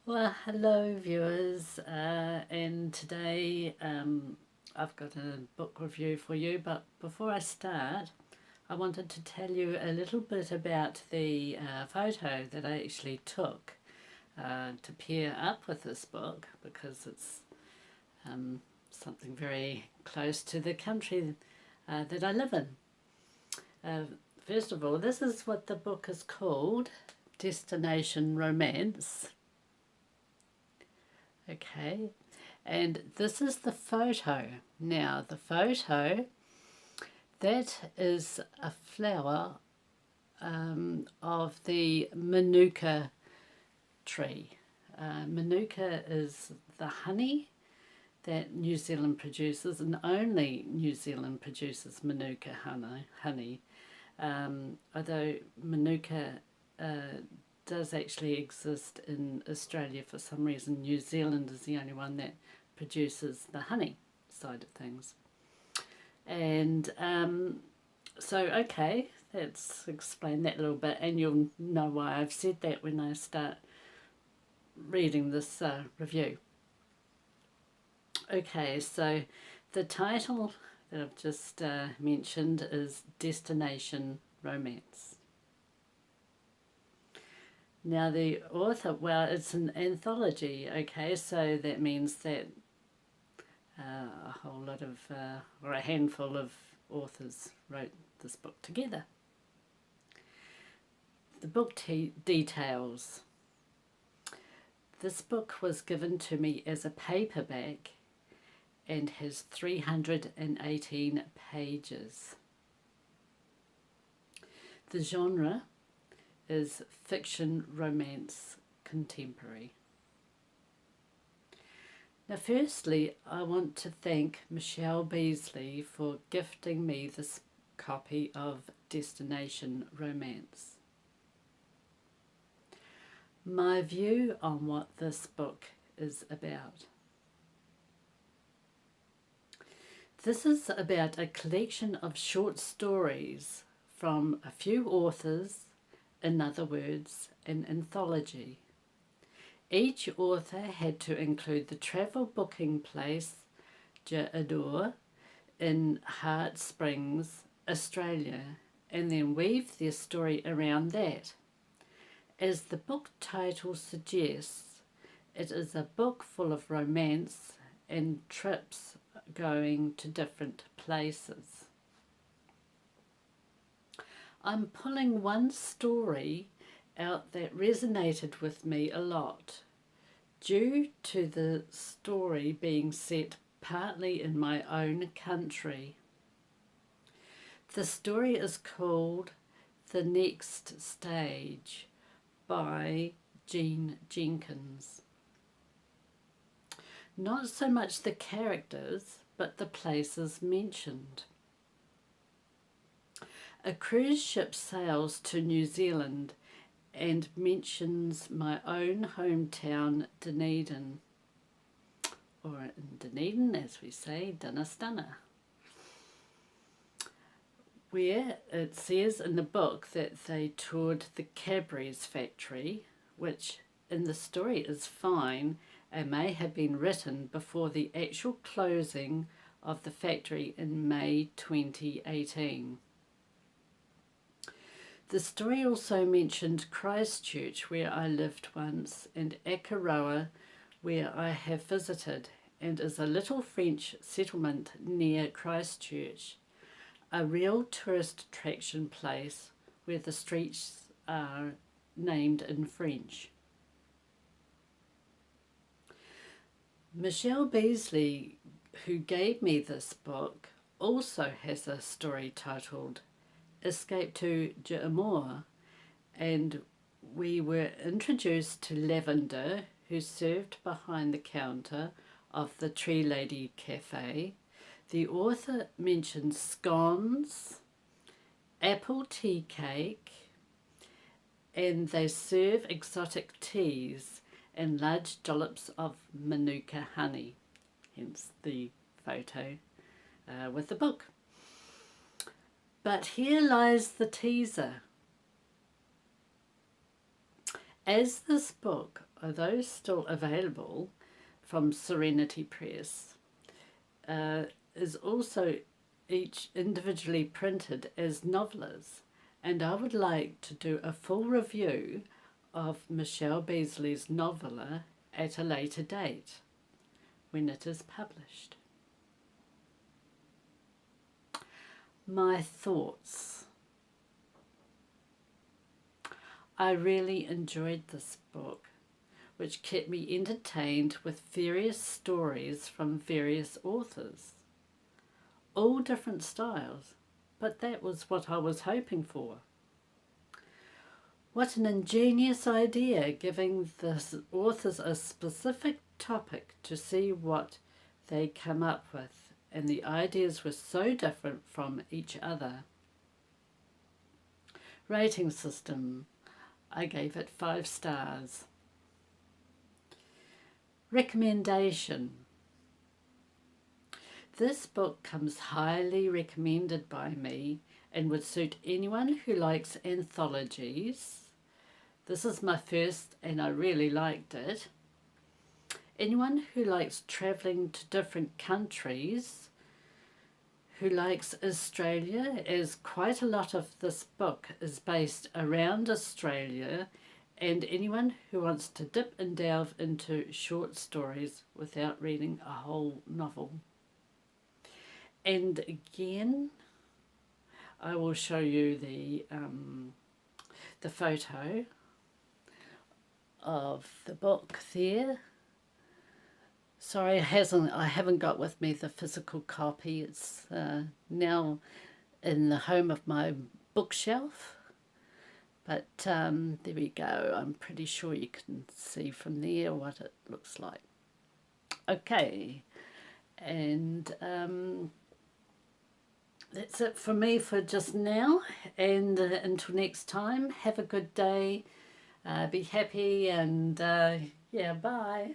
Well, hello viewers, and today I've got a book review for you, but before I start I wanted to tell you a little bit about the photo that I actually took to pair up with this book, because it's something very close to the country that I live in. First of all, this is what the book is called, Destination Romance. Okay, and this is the photo. Now, the photo, that is a flower of the manuka tree. Manuka is the honey that New Zealand produces, and only New Zealand produces manuka honey. Although manuka does actually exist in Australia for some reason, New Zealand is the only one that produces the honey side of things. And okay, let's explain that a little bit, and you'll know why I've said that when I start reading this review. Okay, so the title that I've just mentioned is Destination Romance. Now the author, well, it's an anthology, okay, so that means that a whole lot of, or a handful of authors wrote this book together. The book details. This book was given to me as a paperback and has 318 pages. The genre is fiction, romance, contemporary. Now, firstly, I want to thank Michelle Beasley for gifting me this copy of Destination Romance. My view on what this book is about. This is about a collection of short stories from a few authors, in other words, an anthology. Each author had to include the travel booking place Adore in Hart Springs, Australia, and then weave their story around that. As the book title suggests, it is a book full of romance and trips going to different places. I'm pulling one story out that resonated with me a lot, due to the story being set partly in my own country. The story is called The Next Stage by Jean Jenkins. Not so much the characters, but the places mentioned. A cruise ship sails to New Zealand and mentions my own hometown, Dunedin, or in Dunedin, as we say, Dunastana, where it says in the book that they toured the Cadbury's factory, which in the story is fine and may have been written before the actual closing of the factory in May 2018. The story also mentioned Christchurch, where I lived once, and Akaroa, where I have visited, and is a little French settlement near Christchurch, a real tourist attraction place where the streets are named in French. Michelle Beasley, who gave me this book, also has a story titled Escape to J'Amour, and we were introduced to Lavender, who served behind the counter of the Tree Lady Cafe. The author mentions scones, apple tea cake, and they serve exotic teas and large dollops of manuka honey, hence the photo with the book. But here lies the teaser. As this book, although still available from Serenity Press, is also each individually printed as novellas, and I would like to do a full review of Michelle Beasley's novella at a later date when it is published. My thoughts. I really enjoyed this book, which kept me entertained with various stories from various authors. All different styles, but that was what I was hoping for. What an ingenious idea, giving the authors a specific topic to see what they come up with, and the ideas were so different from each other. Rating system, I gave it 5 stars. Recommendation. This book comes highly recommended by me and would suit anyone who likes anthologies. This is my first and I really liked it. Anyone who likes travelling to different countries, who likes Australia, as quite a lot of this book is based around Australia, and anyone who wants to dip and delve into short stories without reading a whole novel. And again, I will show you the photo of the book there. Sorry, I haven't got with me the physical copy. It's now in the home of my bookshelf. But there we go. I'm pretty sure you can see from there what it looks like. Okay, and that's it for me for just now. And until next time, have a good day. Be happy and yeah, bye.